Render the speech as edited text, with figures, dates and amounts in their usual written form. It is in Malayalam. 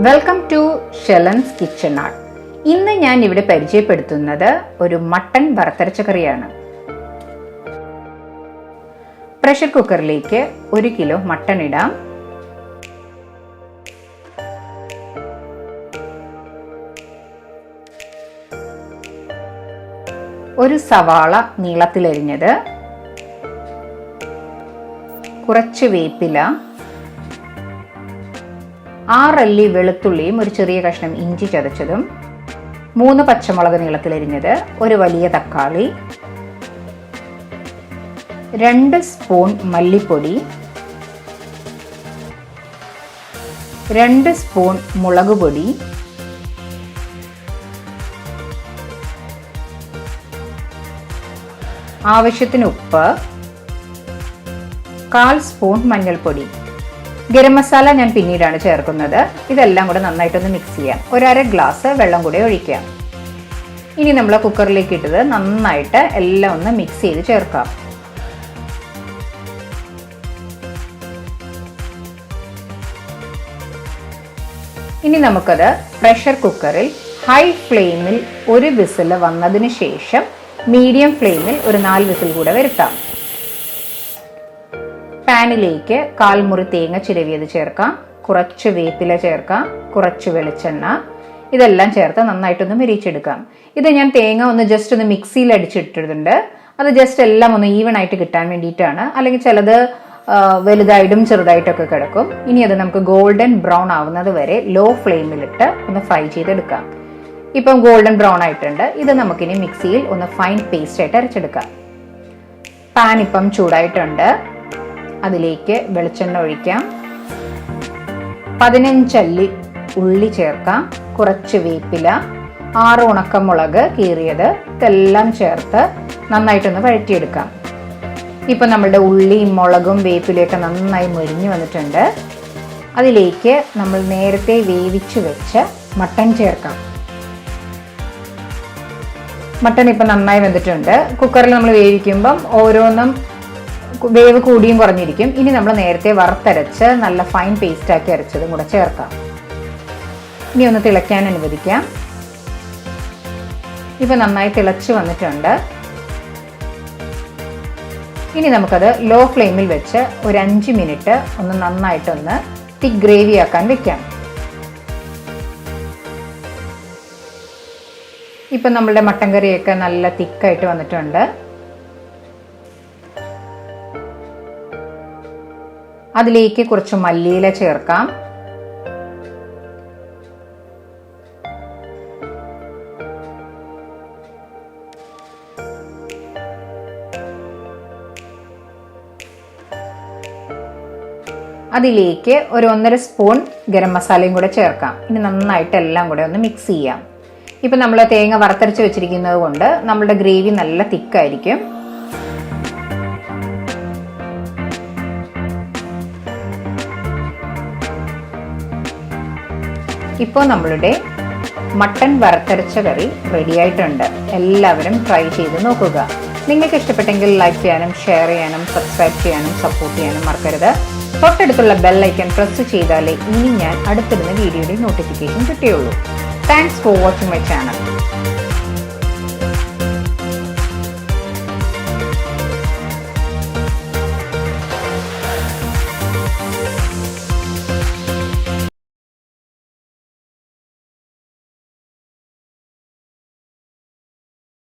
Welcome to Shelan's kitchen art. ഇന്ന് ഞാൻ ഇവിടെ പരിചയപ്പെടുത്തുന്നത് ഒരു മട്ടൺ വറുത്തരച്ച കറിയാണ്. പ്രഷർ കുക്കറിലേക്ക് 1 കിലോ മട്ടൺ ഇടാം. ഒരു സവാള നീളത്തിലരിഞ്ഞത്, കുറച്ച് വേപ്പില, 6 അല്ലി വെളുത്തുള്ളിയും ഒരു ചെറിയ കഷ്ണം ഇഞ്ചി ചതച്ചതും, 3 പച്ചമുളക് നീളത്തിലരിഞ്ഞത്, ഒരു വലിയ തക്കാളി, 2 സ്പൂൺ മല്ലിപ്പൊടി, 2 സ്പൂൺ മുളക് പൊടി, ആവശ്യത്തിന് ഉപ്പ്, 1/4 സ്പൂൺ മഞ്ഞൾപ്പൊടി. ഗരം മസാല ഞാൻ പിന്നീടാണ് ചേർക്കുന്നത്. ഇതെല്ലാം കൂടെ നന്നായിട്ടൊന്ന് മിക്സ് ചെയ്യാം. 1/2 ഗ്ലാസ് വെള്ളം കൂടെ ഒഴിക്കാം. ഇനി നമ്മൾ കുക്കറിലേക്ക് ഇട്ടത് നന്നായിട്ട് എല്ലാം ഒന്ന് മിക്സ് ചെയ്ത് ചേർക്കാം. ഇനി നമുക്കത് പ്രഷർ കുക്കറിൽ ഹൈ ഫ്ലെയിമിൽ 1 വിസിൽ വന്നതിന് ശേഷം മീഡിയം ഫ്ലെയിമിൽ ഒരു 4 വിസിൽ കൂടെ വരുത്താം. പാനിലേക്ക് 1/4 മുറി തേങ്ങ ചിരവിയത് ചേർക്കാം, കുറച്ച് വേപ്പില ചേർക്കാം, കുറച്ച് വെളിച്ചെണ്ണ, ഇതെല്ലാം ചേർത്ത് നന്നായിട്ടൊന്ന് മൊരിയിച്ചെടുക്കാം. ഇത് ഞാൻ തേങ്ങ ഒന്ന് ജസ്റ്റ് ഒന്ന് മിക്സിയിൽ അടിച്ചിട്ടിട്ടുണ്ട്. അത് ജസ്റ്റ് എല്ലാം ഒന്ന് ഈവൺ ആയിട്ട് കിട്ടാൻ വേണ്ടിയിട്ടാണ്. അല്ലെങ്കിൽ ചിലത് വലുതായിട്ടും ചെറുതായിട്ടൊക്കെ കിടക്കും. ഇനി അത് നമുക്ക് ഗോൾഡൻ ബ്രൗൺ ആവുന്നത് വരെ ലോ ഫ്ലെയിമിലിട്ട് ഒന്ന് ഫ്രൈ ചെയ്തെടുക്കാം. ഇപ്പം ഗോൾഡൻ ബ്രൗൺ ആയിട്ടുണ്ട്. ഇത് നമുക്കിനി മിക്സിയിൽ ഒന്ന് ഫൈൻ പേസ്റ്റ് ആയിട്ട് അരച്ചെടുക്കാം. പാൻ ഇപ്പം ചൂടായിട്ടുണ്ട്. അതിലേക്ക് വെളിച്ചെണ്ണ ഒഴിക്കാം, 15 അല്ലി ഉള്ളി ചേർക്കാം, കുറച്ച് വേപ്പില, 6 ഉണക്കമുളക് കീറിയത്, ഇതെല്ലാം ചേർത്ത് നന്നായിട്ടൊന്ന് വഴറ്റിയെടുക്കാം. ഇപ്പം നമ്മളുടെ ഉള്ളിയും മുളകും വേപ്പിലയൊക്കെ നന്നായി മൊരിഞ്ഞു വന്നിട്ടുണ്ട്. അതിലേക്ക് നമ്മൾ നേരത്തെ വേവിച്ച് വെച്ച മട്ടൺ ചേർക്കാം. മട്ടൺ ഇപ്പം നന്നായി വെന്തിട്ടുണ്ട്. കുക്കറിൽ നമ്മൾ വേവിക്കുമ്പം ഓരോന്നും വേവ് കൂടിയും കുറഞ്ഞിരിക്കും. ഇനി നമ്മൾ നേരത്തെ വറുത്തരച്ച് നല്ല ഫൈൻ പേസ്റ്റ് ആക്കി അരച്ചതും കൂടെ ചേർക്കാം. ഇനി ഒന്ന് തിളയ്ക്കാൻ അനുവദിക്കാം. ഇപ്പൊ നന്നായി തിളച്ച് വന്നിട്ടുണ്ട്. ഇനി നമുക്കത് ലോ ഫ്ലെയിമിൽ വെച്ച് ഒരു 5 മിനിറ്റ് ഒന്ന് നന്നായിട്ടൊന്ന് തിക്ക് ഗ്രേവി ആക്കാൻ വെക്കാം. ഇപ്പൊ നമ്മളുടെ മട്ടൻ കറിയൊക്കെ നല്ല തിക്കായിട്ട് വന്നിട്ടുണ്ട്. അതിലേക്ക് കുറച്ച് മല്ലിയില ചേർക്കാം. അതിലേക്ക് ഒരു 1.5 സ്പൂൺ ഗരം മസാലയും കൂടെ ചേർക്കാം. ഇനി നന്നായിട്ട് എല്ലാം കൂടെ ഒന്ന് മിക്സ് ചെയ്യാം. ഇപ്പം നമ്മൾ തേങ്ങ വറുത്തരച്ച് വെച്ചിരിക്കുന്നത് കൊണ്ട് നമ്മളുടെ ഗ്രേവി നല്ല തിക്കായിരിക്കും. ഇപ്പോൾ നമ്മളുടെ മട്ടൺ വറുത്തരച്ച കറി റെഡി ആയിട്ടുണ്ട്. എല്ലാവരും ട്രൈ ചെയ്ത് നോക്കുക. നിങ്ങൾക്ക് ഇഷ്ടപ്പെട്ടെങ്കിൽ ലൈക്ക് ചെയ്യാനും ഷെയർ ചെയ്യാനും സബ്സ്ക്രൈബ് ചെയ്യാനും സപ്പോർട്ട് ചെയ്യാനും മറക്കരുത്. തൊട്ടടുത്തുള്ള ബെൽ ഐക്കൺ പ്രസ് ചെയ്താലേ ഇനി ഞാൻ അടുത്തിടുന്ന വീഡിയോയുടെ നോട്ടിഫിക്കേഷൻ കിട്ടുകയുള്ളൂ. Thanks for watching my channel.